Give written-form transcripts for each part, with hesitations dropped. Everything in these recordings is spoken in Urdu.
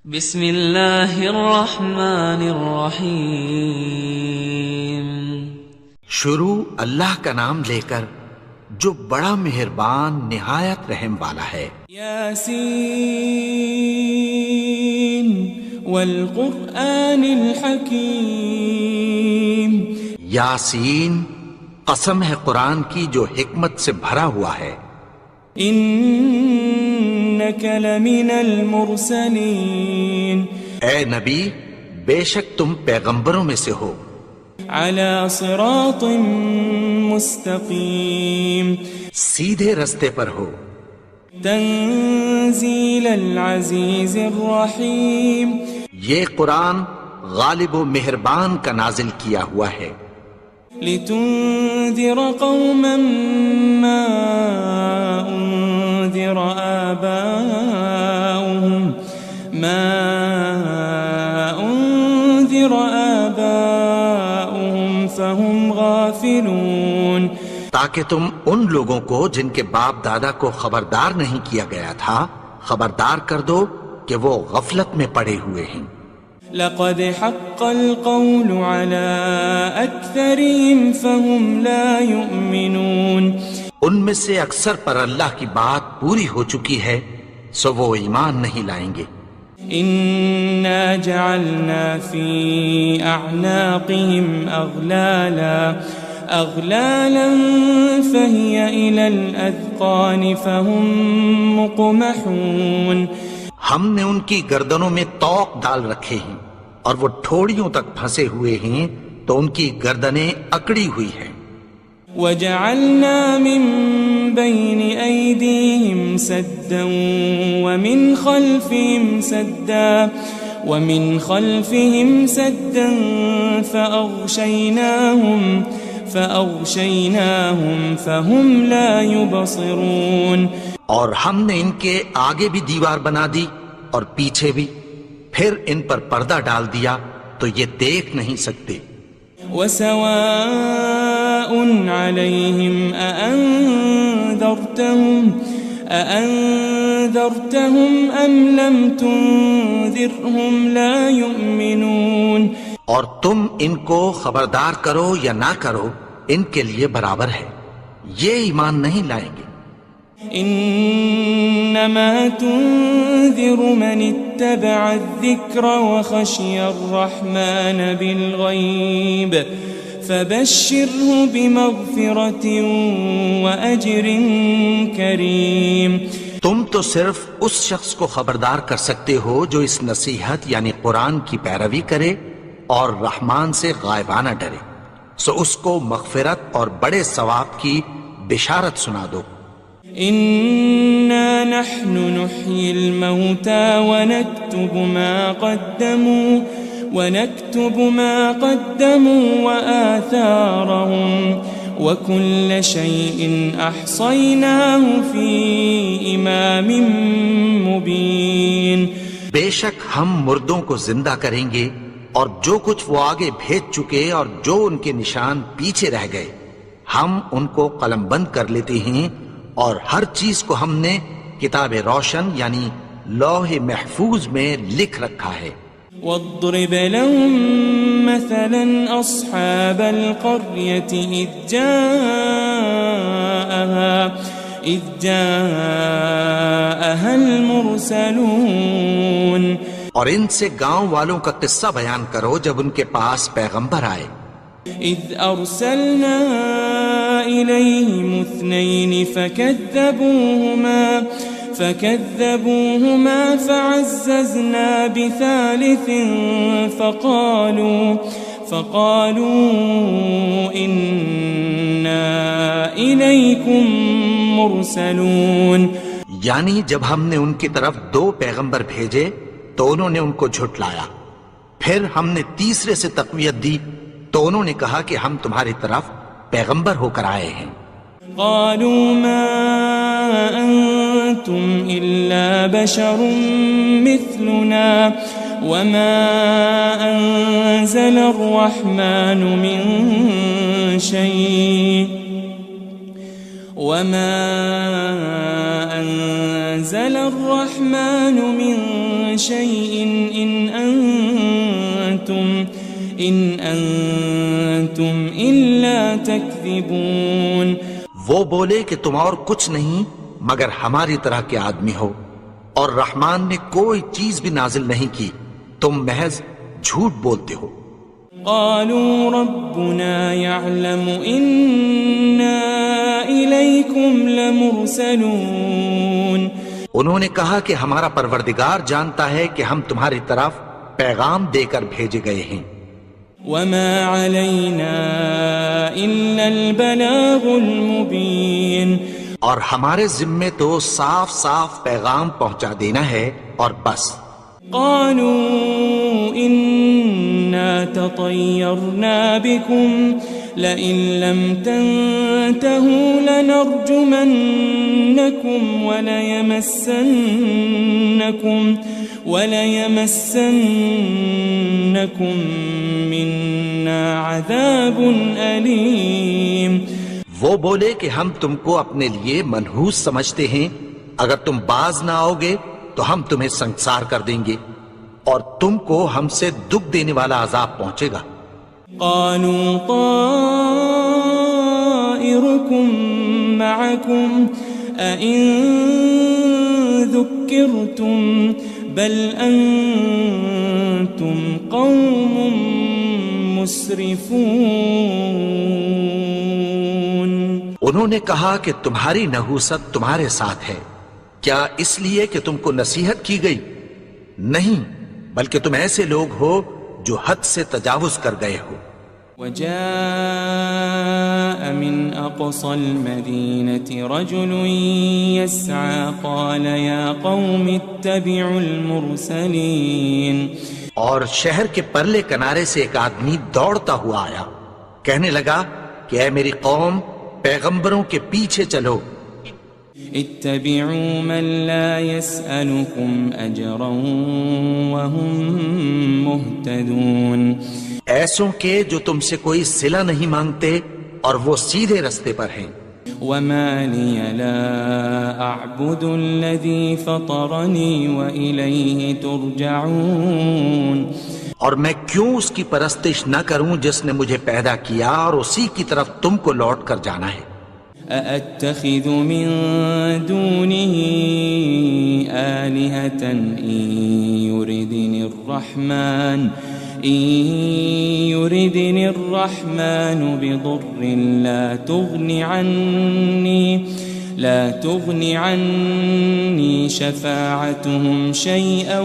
بسم اللہ الرحمن الرحیم۔ شروع اللہ کا نام لے کر جو بڑا مہربان نہایت رحم والا ہے۔ یاسین والقرآن الحکیم۔ یاسین، قسم ہے قرآن کی جو حکمت سے بھرا ہوا ہے۔ انک لمن المرسلین۔ اے نبی، بے شک تم پیغمبروں میں سے ہو۔ علی صراط مستقیم۔ سیدھے رستے پر ہو۔ تنزیل العزیز الرحیم۔ یہ قرآن غالب و مہربان کا نازل کیا ہوا ہے۔ لتنذر قوما ما انذر آباؤهم فهم غافلون۔ تاکہ تم ان لوگوں کو جن کے باپ دادا کو خبردار نہیں کیا گیا تھا خبردار کر دو کہ وہ غفلت میں پڑے ہوئے ہیں۔ لقد حق القول على أكثرهم فهم لا يؤمنون۔ ان میں سے اکثر پر اللہ کی بات پوری ہو چکی ہے سو وہ ایمان نہیں لائیں گے۔ إنا جعلنا في أعناقهم أغلالا فهي إلى الأذقان فهم مقمحون۔ ہم نے ان کی گردنوں میں طوق ڈال رکھے ہیں اور وہ ٹھوڑیوں تک پھنسے ہوئے ہیں تو ان کی گردنیں اکڑی ہوئی ہیں۔ وجعلنا من بين أيديهم سدا ومن خلفهم سدا فأغشيناهم فهم لا يبصرون۔ اور ہم نے ان کے آگے بھی دیوار بنا دی اور پیچھے بھی، پھر ان پر پردہ ڈال دیا تو یہ دیکھ نہیں سکتے۔ وسواء عليهم أأنذرتهم أم لم تنذرهم لا يؤمنون۔ اور تم ان کو خبردار کرو یا نہ کرو ان کے لیے برابر ہے، یہ ایمان نہیں لائیں گے۔ انما تنذر من اتبع الذکر وخشی الرحمن بالغیب فبشره بمغفرة وأجر کریم۔ تم تو صرف اس شخص کو خبردار کر سکتے ہو جو اس نصیحت یعنی قرآن کی پیروی کرے اور رحمان سے غائبانہ ڈرے، سو اس کو مغفرت اور بڑے ثواب کی بشارت سنا دو۔ إنا نحن نحيي الموتى ونكتب ما قدموا وآثارهم وكل شيء أحصيناه في إمام مبين۔ بے شک ہم مردوں کو زندہ کریں گے اور جو کچھ وہ آگے بھیج چکے اور جو ان کے نشان پیچھے رہ گئے ہم ان کو قلم بند کر لیتے ہیں، اور ہر چیز کو ہم نے کتاب روشن یعنی لوح محفوظ میں لکھ رکھا ہے۔ واضرب لهم مثلا أصحاب القرية إذ جاءها المرسلون۔ اور ان سے گاؤں والوں کا قصہ بیان کرو جب ان کے پاس پیغمبر آئے۔ إذ أرسلنا إليهم اثنين فكذبوهما فعززنا بثالث فقالوا إنا إليكم مرسلون۔ یعنی جب ہم نے ان کی طرف دو پیغمبر بھیجے تو انہوں نے ان کو جھٹلایا، پھر ہم نے تیسرے سے تقویت دی تو انہوں نے کہا کہ ہم تمہاری طرف پیغمبر ہو کر آئے ہیں۔ قالوا ما أنتم إلا بشر مثلنا وما أنزل الرحمن من شيء وما أنزل الرحمن من شيء إن أنتم إلا تكذبون. وہ بولے کہ تم اور کچھ نہیں مگر ہماری طرح کے آدمی ہو، اور رحمان نے کوئی چیز بھی نازل نہیں کی، تم محض جھوٹ بولتے ہو. قالوا ربنا يعلم إنا إليكم لمرسلون. انہوں نے کہا کہ ہمارا پروردگار جانتا ہے کہ ہم تمہاری طرف پیغام دے کر بھیجے گئے ہیں. وما علينا إلا البلاغ المبين. اور ہمارے ذمے تو صاف صاف پیغام پہنچا دینا ہے اور بس. قالوا إنا تطيرنا بكم لئن لم تنتهوا لنرجمنكم وليمسنكم منا عذاب أليم. وہ بولے کہ ہم تم کو اپنے لیے منحوس سمجھتے ہیں، اگر تم باز نہ آؤ گے تو ہم تمہیں سنسار کر دیں گے اور تم کو ہم سے دکھ دینے والا عذاب پہنچے گا. قالوا طائركم معكم أئن ذكرتم بل أنتم قوم مسرفون. انہوں نے کہا کہ تمہاری نحوست تمہارے ساتھ ہے، کیا اس لیے کہ تم کو نصیحت کی گئی؟ نہیں، بلکہ تم ایسے لوگ ہو جو حد سے تجاوز کر گئے ہو. وجاء من أقصى المدينة رجل يسعى قال يا قوم اتبعوا المرسلين. اور شہر کے پرلے کنارے سے ایک آدمی دوڑتا ہوا آیا، کہنے لگا کہ اے میری قوم، پیغمبروں کے پیچھے چلو. اتبعوا من لا يسألكم أجرا وهم مهتدون. ایسوں کے جو تم سے کوئی صلہ نہیں مانگتے اور وہ سیدھے رستے پر ہیں. وما لي لا أعبد الذي فطرني وإليه ترجعون. اور میں کیوں اس کی پرستش نہ کروں جس نے مجھے پیدا کیا اور اسی کی طرف تم کو لوٹ کر جانا ہے. أأتخذ من دونه آلهة إن يردني الرحمن بضر لا تغني عني شفاعتهم شيئا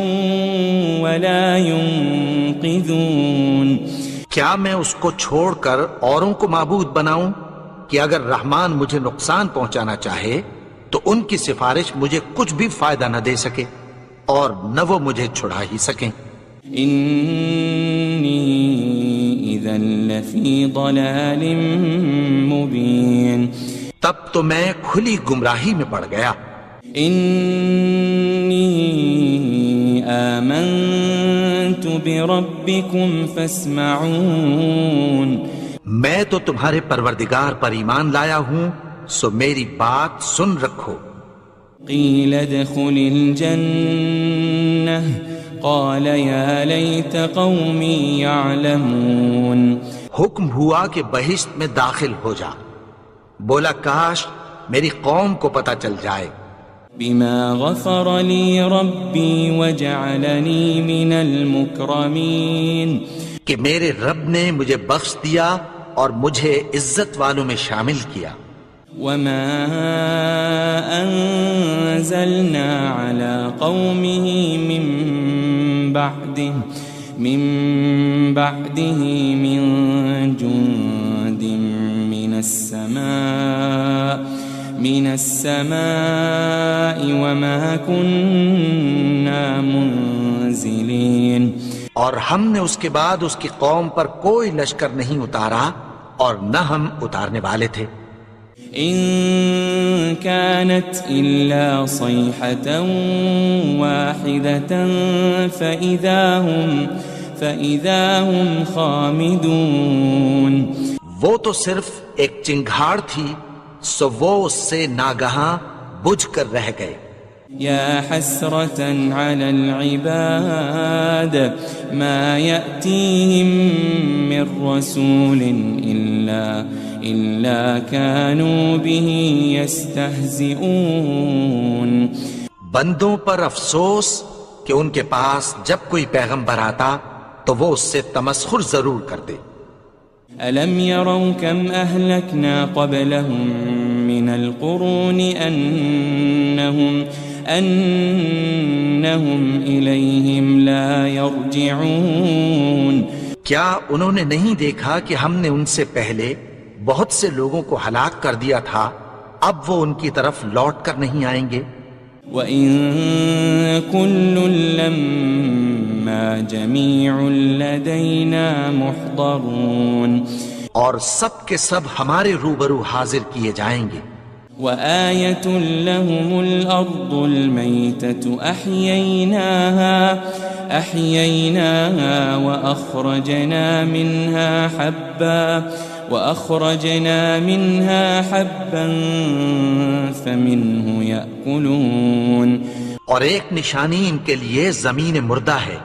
ولا ينقذون. کیا میں اس کو چھوڑ کر اوروں کو معبود بناؤں کہ اگر رحمان مجھے نقصان پہنچانا چاہے تو ان کی سفارش مجھے کچھ بھی فائدہ نہ دے سکے اور نہ وہ مجھے چھڑا ہی سکیں. إني إذا لفي ضلال مبين. تب تو میں کھلی گمراہی میں پڑ گیا. إني آمنت بربكم فاسمعون. میں تو تمہارے پروردگار پر ایمان لایا ہوں، سو میری بات سن رکھو. قيل ادخل الجنة قال يا ليت قومي يعلمون. حکم ہوا کہ بہشت میں داخل ہو جا. بولا کاش میری قوم کو پتہ چل جائے. بما غفر لي ربي وجعلني من المكرمين. کہ میرے رب نے مجھے بخش دیا اور مجھے عزت والوں میں شامل کیا. وما أنزلنا على قومه من بعده من جند من السماء وما كنا منزلين. اور ہم نے اس کے بعد اس کی قوم پر کوئی لشکر نہیں اتارا اور نہ ہم اتارنے والے تھے. إن كانت إلا صيحة واحدة فإذا هم خامدون. وہ تو صرف ایک چنگھاڑ تھی، سو وہ اس سے ناگہاں بجھ کر رہ گئے. يا حسرة على العباد ما يأتيهم من رسول إلا كانوا به يستهزئون. بندوں پر افسوس کہ ان کے پاس جب کوئی پیغمبر آتا تو وہ اس سے تمسخر ضرور کرتے. ألم يروا كم أهلكنا قبلهم من القرون أنهم إليهم لا يرجعون. کیا انہوں نے نہیں دیکھا کہ ہم نے ان سے پہلے بہت سے لوگوں کو ہلاک کر دیا تھا، اب وہ ان کی طرف لوٹ کر نہیں آئیں گے؟ وَإِن كُلٌّ لَمَّا جَمِيعٌ لَدَيْنَا مُحْضَرُونَ. اور سب کے سب ہمارے روبرو حاضر کیے جائیں گے. وَآيَةٌ لَهُمُ الْأَرْضُ الْمَيْتَةُ أَحْيَيْنَاهَا وَأَخْرَجْنَا مِنْهَا حَبًّا فَمِنْهُ يَأْكُلُونَ. اور ایک نشانی ان کے لیے زمین مردہ ہے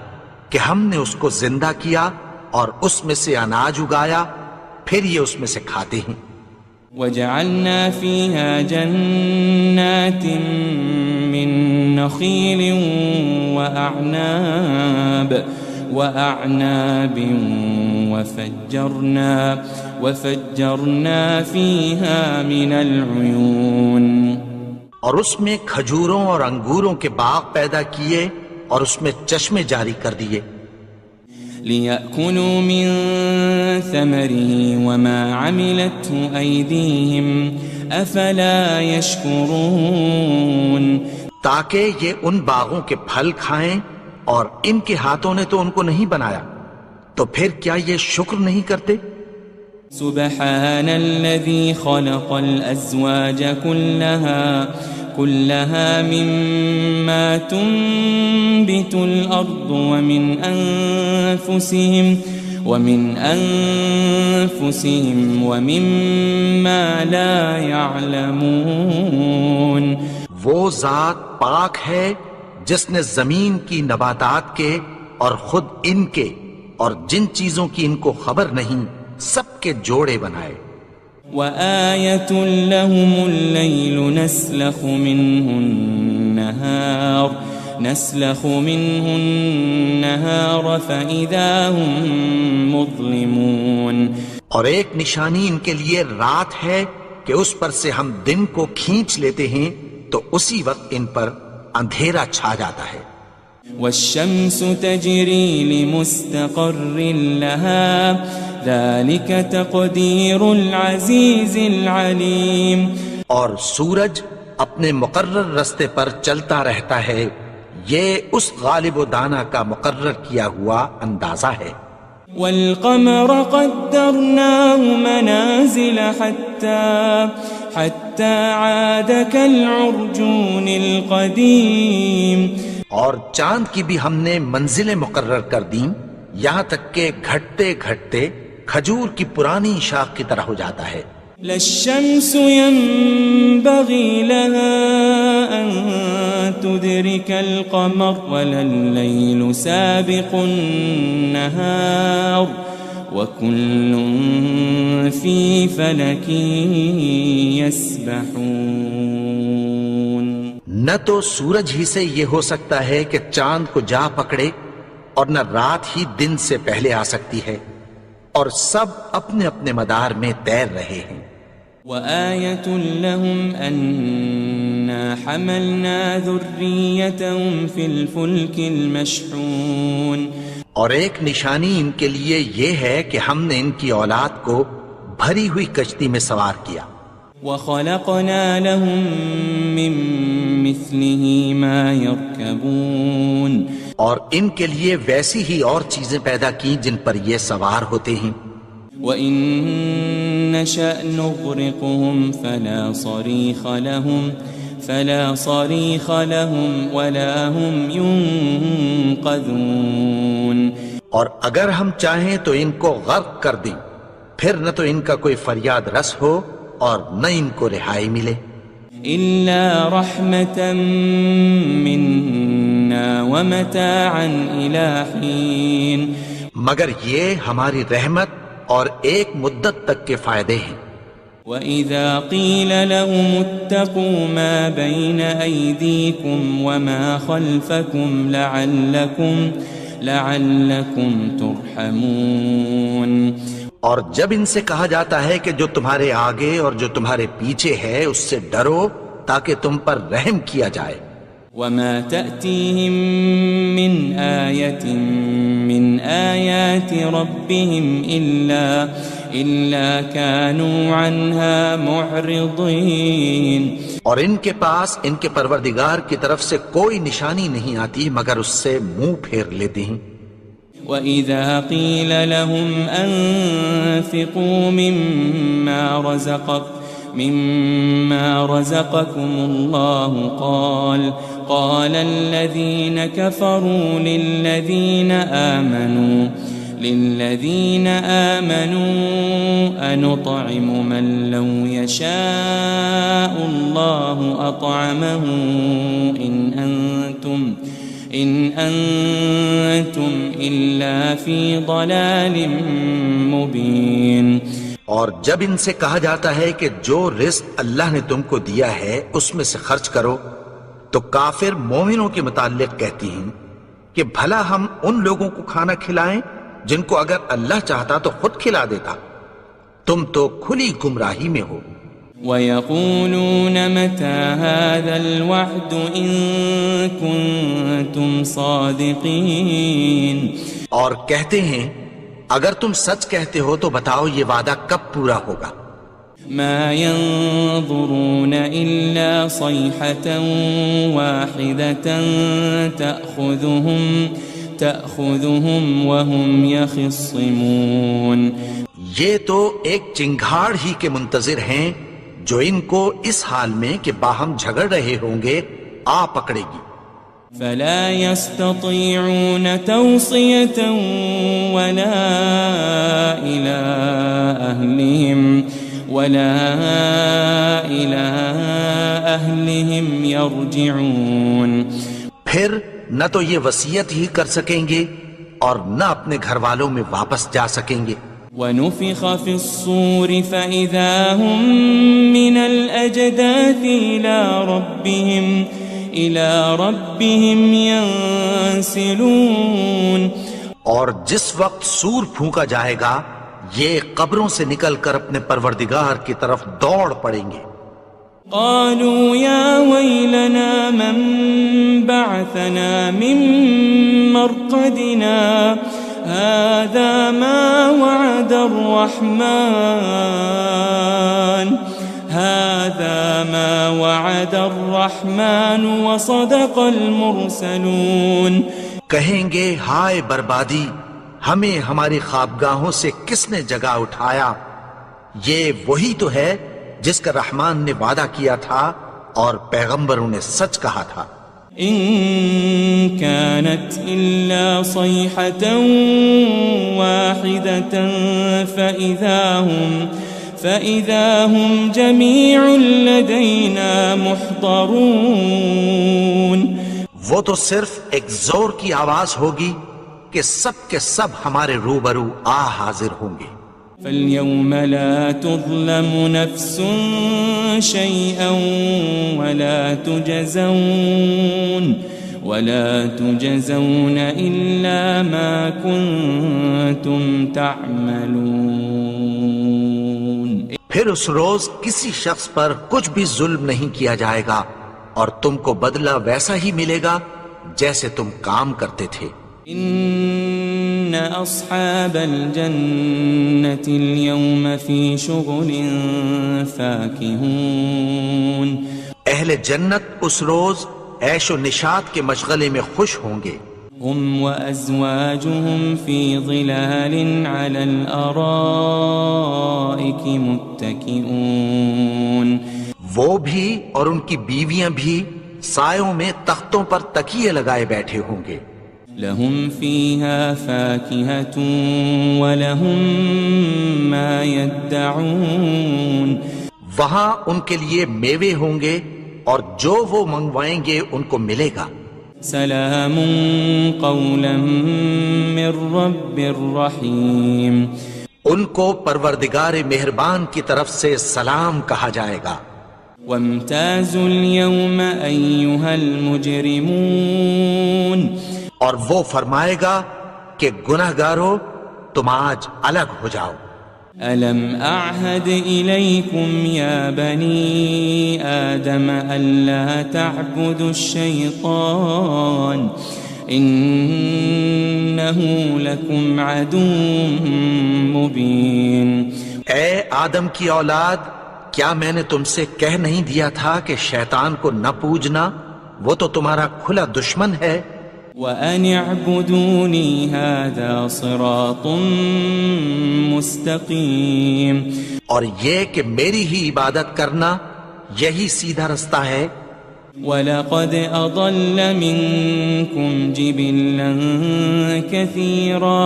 کہ ہم نے اس کو زندہ کیا اور اس میں سے اناج اگایا، پھر یہ اس میں سے کھاتے ہیں. وَجَعَلْنَا فِيهَا جَنَّاتٍ مِّن نَخِيلٍ وَأَعْنَابٍ وَفَجَّرْنَا فِيهَا مِنَ الْعُيُونِ. اور اس میں کھجوروں اور انگوروں کے باغ پیدا کیے اور اس میں چشمے جاری کر دیے. لِيَأْكُلُوا مِن ثَمَرِهِ وَمَا عَمِلَتْهُ أَيْدِيهِمْ أَفَلَا يَشْكُرُونَ. تاکہ یہ ان باغوں کے پھل کھائیں اور ان کے ہاتھوں نے تو ان کو نہیں بنایا، تو پھر کیا یہ شکر نہیں کرتے؟ سبحان الذي خلق الأزواج كلها مما تنبت الأرض ومن أنفسهم ومما لا يعلمون. وہ ذات پاک ہے جس نے زمین کی نباتات کے اور خود ان کے اور جن چیزوں کی ان کو خبر نہیں سب کے جوڑے بنائے. وَآيَةٌ لَهُمُ اللَّيْلُ نَسْلَخُ مِنْهُ النَّهَارَ فَإِذَا هُمْ مُظْلِمُونَ. اور ایک نشانی ان کے لیے رات ہے کہ اس پر سے ہم دن کو کھینچ لیتے ہیں تو اسی وقت ان پر اندھیرا چھا جاتا ہے. وَالشَّمْسُ تَجْرِي لِمُسْتَقَرٍّ لَهَا ذَلِكَ تَقْدِيرُ الْعَزِيزِ الْعَلِيمِ. اور سورج اپنے مقرر رستے پر چلتا رہتا ہے، یہ اس غالب و دانا کا مقرر کیا ہوا اندازہ ہے. وَالْقَمَرَ قَدَّرْنَاهُ مَنَازِلَ حَتَّى عَادَ كَالْعُرْجُونِ الْقَدِيمِ. اور چاند کی بھی ہم نے منزلیں مقرر کر دیں، یہاں تک کہ گھٹتے گھٹتے کھجور کی پرانی شاخ کی طرح ہو جاتا ہے. لَلشَّمْسُ يَنبَغِي لَهَا أَن تُدْرِكَ الْقَمَرَ وَلَلَّيْلُ سَابِقُ النَّهَارِ وَكُلٌّ فِي فَلَكٍ يَسْبَحُونَ. نہ تو سورج ہی سے یہ ہو سکتا ہے کہ چاند کو جا پکڑے، اور نہ رات ہی دن سے پہلے آ سکتی ہے، اور سب اپنے اپنے مدار میں تیر رہے ہیں. وَآيَةٌ لَهُمْ أَنَّا حَمَلْنَا ذُرِّيَّتَهُمْ فِي الْفُلْكِ الْمَشْحُونِ. اور ایک نشانی ان کے لیے یہ ہے کہ ہم نے ان کی اولاد کو بھری ہوئی کشتی میں سوار کیا. وَخَلَقْنَا لَهُم مِّن مِّثْلِهِ مَا يَرْكَبُونَ. اور ان کے لیے ویسی ہی اور چیزیں پیدا کی جن پر یہ سوار ہوتے ہیں. وَإِن نَّشَأْ نُغْرِقْهُمْ فَلَا صَرِيخَ لَهُمْ وَلَا هُمْ يُنقَذُونَ. اور اگر ہم چاہیں تو ان کو غرق کر دیں، پھر نہ تو ان کا کوئی فریاد رس ہو اور نہ ان کو رہائی ملے. إلا رحمة منا ومتاعا إلى حين مگر یہ ہماری رحمت اور ایک مدت تک کے فائدے ہیں. وَإِذَا قِيلَ لَهُمُ اتَّقُوا مَا بَيْنَ أَيْدِيكُمْ وَمَا خَلْفَكُمْ لَعَلَّكُمْ تُرْحَمُونَ. اور جب ان سے کہا جاتا ہے کہ جو تمہارے آگے اور جو تمہارے پیچھے ہے اس سے ڈرو تاکہ تم پر رحم کیا جائے. وَمَا تَأْتِيهِم مِّنْ آيَةٍ مِّنْ آيَاتِ رَبِّهِمْ إِلَّا كَانُوا عَنْهَا مُعْرِضِينَ. اور ان کے پاس ان کے پروردگار کی طرف سے کوئی نشانی نہیں آتی مگر اس سے منہ پھیر لیتے ہیں. وَإِذَا قِيلَ لَهُمْ أَنفِقُوا مِمَّا رَزَقَكُمُ اللَّهُ قَالَ الَّذِينَ كَفَرُوا لِلَّذِينَ آمَنُوا أَنُطْعِمُ مَن لَّوْ يَشَاءُ اللَّهُ أَطْعَمَهُ إِنْ أَنْتُمْ إِلَّا فِي ضَلَالٍ مُبِينٍ. اور جب ان سے کہا جاتا ہے کہ جو رزق اللہ نے تم کو دیا ہے اس میں سے خرچ کرو تو کافر مومنوں کے متعلق کہتی ہیں کہ بھلا ہم ان لوگوں کو کھانا کھلائیں جن کو اگر اللہ چاہتا تو خود کھلا دیتا. تم تو کھلی گمراہی میں ہو. وَيَقُولُونَ مَتَى هَذَا الْوَعْدُ إِن كُنتُمْ صَادِقِينَ. اور کہتے ہیں اگر تم سچ کہتے ہو تو بتاؤ یہ وعدہ کب پورا ہوگا. مَا يَنظُرُونَ إِلَّا صَيْحَةً وَاحِدَةً تَأْخُذُهُمْ وَهُمْ يَخِصِّمُونَ. یہ تو ایک چنگھاڑ ہی کے منتظر ہیں جو ان کو اس حال میں کہ باہم جھگڑ رہے ہوں گے آ پکڑے گی. فلا يستطيعون توصية ولا إلى أهلهم يرجعون. پھر نہ تو یہ وصیت ہی کر سکیں گے اور نہ اپنے گھر والوں میں واپس جا سکیں گے. وَنُفِخَ فِي الصُّورِ فَإِذَا هُم مِّنَ الْأَجْدَاثِ إِلَى رَبِّهِمْ يَنسِلُونَ. اور جس وقت سور پھونکا جائے گا یہ قبروں سے نکل کر اپنے پروردگار کی طرف دوڑ پڑیں گے. قالوا يا ويلنا من بعثنا من مرقدنا هذا ما وعد الرحمن وصدق المرسلون. کہیں گے ہائے بربادی ہمیں ہماری خوابگاہوں سے کس نے جگا اٹھایا. یہ وہی تو ہے جس کا رحمان نے وعدہ کیا تھا اور پیغمبروں نے سچ کہا تھا. إن كانت إلا صيحة واحدة فإذا هم جميع لدينا محضرون. وہ تو صرف ایک زور کی آواز ہوگی کہ سب کے سب ہمارے روبرو حاضر ہوں گے. فَالْيَوْمَ لَا تُظْلَمُ نَفْسٌ شَيْئًا وَلَا تُجَزَوْنَ إِلَّا مَا كُنتُمْ تَعْمَلُونَ. پھر اس روز کسی شخص پر کچھ بھی ظلم نہیں کیا جائے گا اور تم کو بدلہ ویسا ہی ملے گا جیسے تم کام کرتے تھے. إن أصحاب الجنة اليوم في شغل فاكهون. اہل جنت اس روز عیش و نشاط کے مشغلے میں خوش ہوں گے. هم وأزواجهم في ظلال على الأرائك متكئون. وہ بھی اور ان کی بیویاں بھی سایوں میں تختوں پر تکیے لگائے بیٹھے ہوں گے. لهم فيها فاكهة ولهم ما يدعون. وہاں ان کے لیے میوے ہوں گے اور جو وہ منگوائیں گے ان کو ملے گا۔ سلام قولا من رب رحیم، ان کو پروردگار مہربان کی طرف سے سلام کہا جائے گا۔ وامتازوا اليوم أيها المجرمون، اور وہ فرمائے گا کہ گنہگارو تم آج الگ ہو جاؤ۔ ألم أعهد إليكم يا بني آدم ألا تعبدوا الشيطان إنه لكم عدو مبين۔ اے آدم کی اولاد، کیا میں نے تم سے کہہ نہیں دیا تھا کہ شیطان کو نہ پوجنا، وہ تو تمہارا کھلا دشمن ہے۔ وَأَنِ اعْبُدُونِي هَذَا صِرَاطٌ مُسْتَقِيمٌ، اور یہ کہ میری ہی عبادت کرنا یہی سیدھا رستہ ہے۔ وَلَقَدْ أَضَلَّ مِنكُمْ جِبِلًّا كَثِيرًا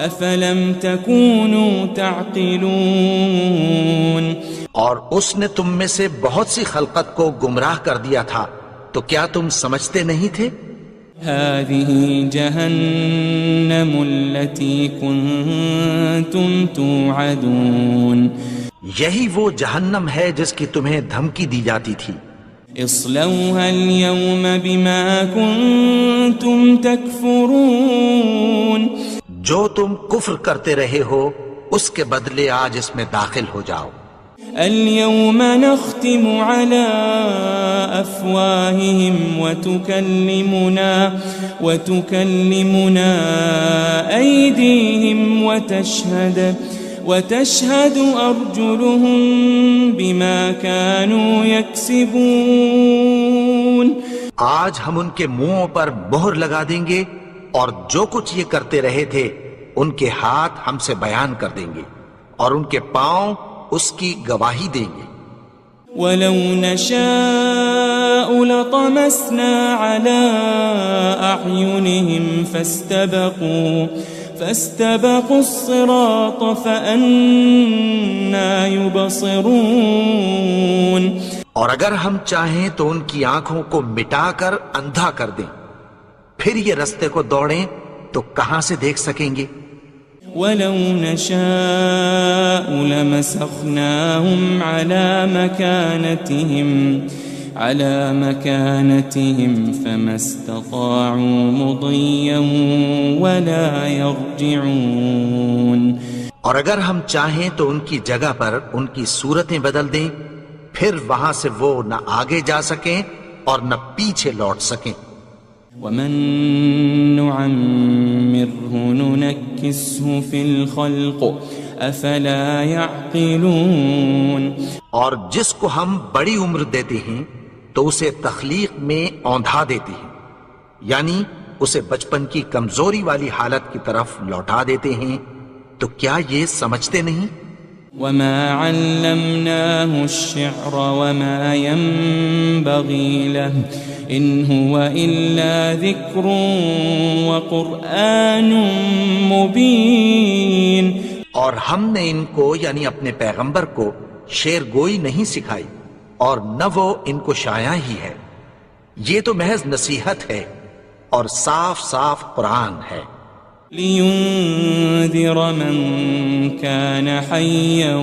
أَفَلَمْ تَكُونُوا تَعْقِلُونَ، اور اس نے تم میں سے بہت سی خلقت کو گمراہ کر دیا تھا، تو کیا تم سمجھتے نہیں تھے؟ هذه جهنم التي كنتم توعدون، یہی وہ جہنم ہے جس کی تمہیں دھمکی دی جاتی تھی۔ اصلوها اليوم بما كنتم تكفرون، جو تم کفر کرتے رہے ہو اس کے بدلے آج اس میں داخل ہو جاؤ۔ اليوم نختم على أفواههم وتكلمنا أيديهم وتشهد أرجلهم بما كانوا يكسبون، آج ہم ان کے منہوں پر مہر لگا دیں گے اور جو کچھ یہ کرتے رہے تھے ان کے ہاتھ ہم سے بیان کر دیں گے اور ان کے پاؤں اس کی گواہی دیں گے۔ وَلَوْ نَشَاءُ لَطَمَسْنَا عَلَىٰ أَعْيُنِهِمْ فَاسْتَبَقُوا الصِّرَاطَ فَأَنَّىٰ يُبْصِرُونَ، اور اگر ہم چاہیں تو ان کی آنکھوں کو مٹا کر اندھا کر دیں، پھر یہ رستے کو دوڑیں تو کہاں سے دیکھ سکیں گے؟ وَلَوْ نَشَاءُ لَمَسَخْنَاهُمْ عَلَى مَكَانَتِهِمْ فَمَا اسْتَطَاعُوا مُضِيًّا وَلَا يَرْجِعُونَ، اور اگر ہم چاہیں تو ان کی جگہ پر ان کی صورتیں بدل دیں، پھر وہاں سے وہ نہ آگے جا سکیں اور نہ پیچھے لوٹ سکیں۔ وَمَن نُعَمِّرْهُ نُنَكِّسْهُ فِي الْخَلْقِ أَفَلَا يَعْقِلُونَ، اور جس کو ہم بڑی عمر دیتے ہیں تو اسے تخلیق میں اوندھا دیتے ہیں، یعنی اسے بچپن کی کمزوری والی حالت کی طرف لوٹا دیتے ہیں، تو کیا یہ سمجھتے نہیں؟ وَمَا عَلَّمْنَاهُ الشِّعْرَ وَمَا يَنبَغِي لَهُ إِنْ هُوَ إِلَّا ذِكْرٌ وَقُرْآنٌ مُبِينٌ، اور ہم نے ان کو یعنی اپنے پیغمبر کو شعر گوئی نہیں سکھائی اور نہ وہ ان کو شایع ہی ہے، یہ تو محض نصیحت ہے اور صاف صاف قرآن ہے۔ لِيُنذِرَ مَن كَانَ حَيًّا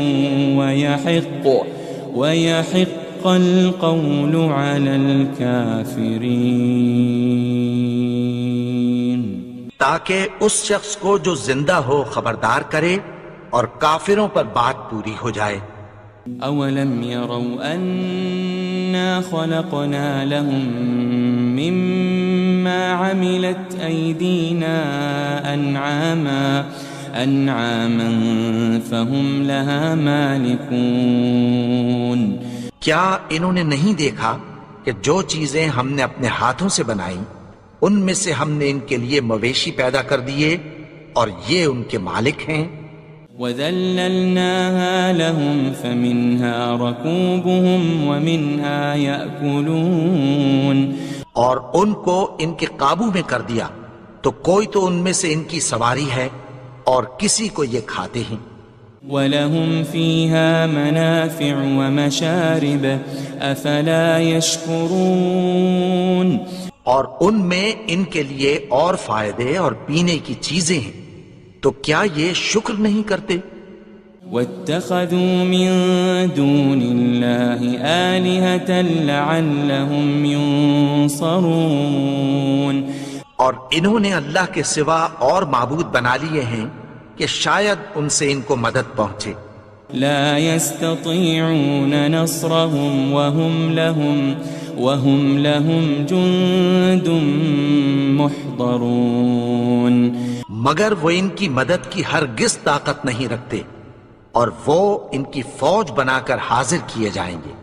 وَيَحِقَّ الْقَوْلُ عَلَى الْكَافِرِينَ، تاکہ اس شخص کو جو زندہ ہو خبردار کرے اور کافروں پر بات پوری ہو جائے۔ أَوَلَمْ يَرَوْا أَنَّا خَلَقْنَا لَهُم مِّمَّا عَمِلَتْ أَيْدِينَا أَنْعَامًا فَهُمْ لَهَا مَالِكُونَ، کیا انہوں نے نہیں دیکھا کہ جو چیزیں ہم نے اپنے ہاتھوں سے بنائیں ان میں سے ہم نے ان کے لیے مویشی پیدا کر دیے اور یہ ان کے مالک ہیں۔ وَذَلَّلْنَاهَا لَهُمْ فَمِنْهَا رَكُوبُهُمْ وَمِنْهَا يَأْكُلُونَ، اور ان کو ان کے قابو میں کر دیا تو کوئی تو ان میں سے ان کی سواری ہے اور کسی کو یہ کھاتے ہیں۔ وَلَهُمْ فِيهَا مَنَافِعُ وَمَشَارِبُ أَفَلَا يَشْكُرُونَ اور ان میں ان کے لیے اور فائدے اور پینے کی چیزیں ہیں، تو کیا یہ شکر نہیں کرتے؟ وَاتَّخَذُوا مِن دُونِ اللَّهِ آلِهَةً لَعَلَّهُمْ يُنصَرُونَ اور انہوں نے اللہ کے سوا اور معبود بنا لیے ہیں کہ شاید ان سے ان کو مدد پہنچے۔ لا يستطيعون نصرهم وهم لهم جند محضرون مگر وہ ان کی مدد کی ہرگز طاقت نہیں رکھتے، اور وہ ان کی فوج بنا کر حاضر کیے جائیں گے۔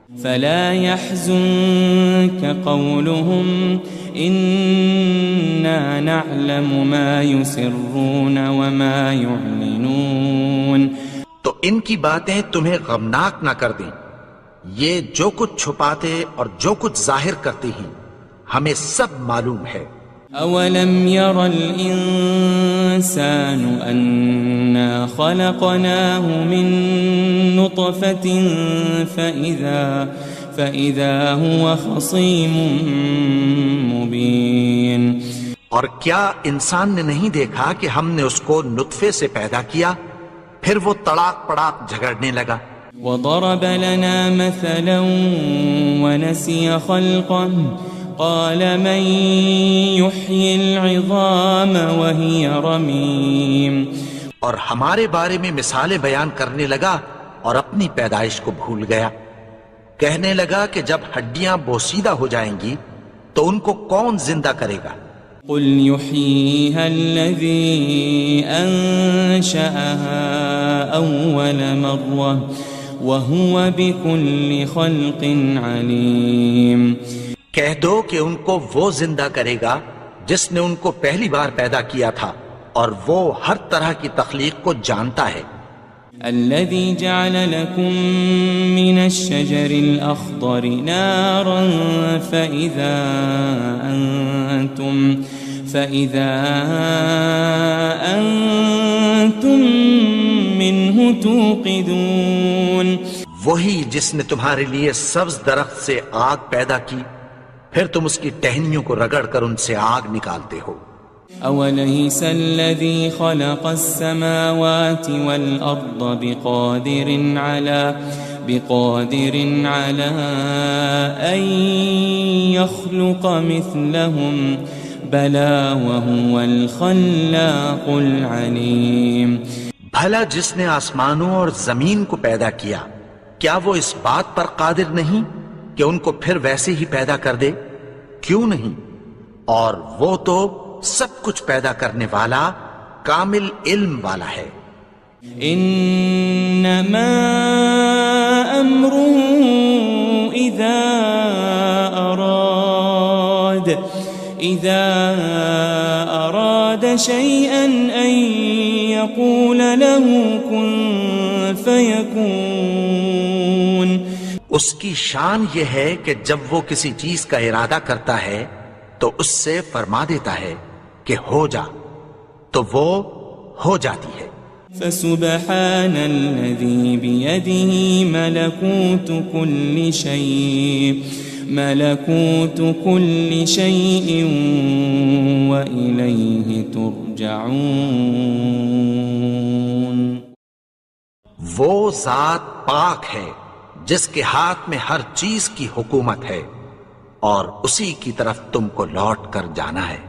فلا يحزنك قولهم إنا نعلم ما يسرون وما يعلنون تو ان کی باتیں تمہیں غمناک نہ کر دیں، یہ جو کچھ چھپاتے اور جو کچھ ظاہر کرتے ہیں ہمیں سب معلوم ہے۔ أولم ير الإنسان أنا خلقناه من نطفة فإذا هو خصيم مبين اور کیا انسان نے نہیں دیکھا کہ ہم نے اس کو نطفے سے پیدا کیا، پھر وہ تڑاک پڑاک جھگڑنے لگا۔ وضرب لنا مثلا ونسي خلقه قال من يحيي العظام وهي رميم اور ہمارے بارے میں مثالیں بیان کرنے لگا اور اپنی پیدائش کو بھول گیا، کہنے لگا کہ جب ہڈیاں بوسیدہ ہو جائیں گی تو ان کو کون زندہ کرے گا؟ قل يحييها الذي أنشأها أول مرة وهو بكل خلق عليم کہہ دو کہ ان کو وہ زندہ کرے گا جس نے ان کو پہلی بار پیدا کیا تھا، اور وہ ہر طرح کی تخلیق کو جانتا ہے۔ الذي جعل لكم من الشجر الأخضر نارا فإذا أنتم منه توقدون وہی جس نے تمہارے لیے سبز درخت سے آگ پیدا کی، پھر تم اس کی ٹہنیوں کو رگڑ کر ان سے آگ نکالتے ہو۔ أوليس الذي خلق السماوات والأرض بقادر على أن يخلق مثلهم بلى وهو الخلاق العليم بھلا جس نے آسمانوں اور زمین کو پیدا کیا، کیا وہ اس بات پر قادر نہیں کہ ان کو پھر ویسے ہی پیدا کر دے؟ کیوں نہیں؟ اور وہ تو سب کچھ پیدا کرنے والا، کامل علم والا ہے۔ انما امره اذا اراد شيئا ان يقول له كن فيكون اس کی شان یہ ہے کہ جب وہ کسی چیز کا ارادہ کرتا ہے تو اس سے فرما دیتا ہے کہ ہو جا، تو وہ ہو جاتی ہے۔ فسبحان الذي بيده ملكوت كل شيء وإليه ترجعون وہ ذات پاک ہے جس کے ہاتھ میں ہر چیز کی حکومت ہے، اور اسی کی طرف تم کو لوٹ کر جانا ہے۔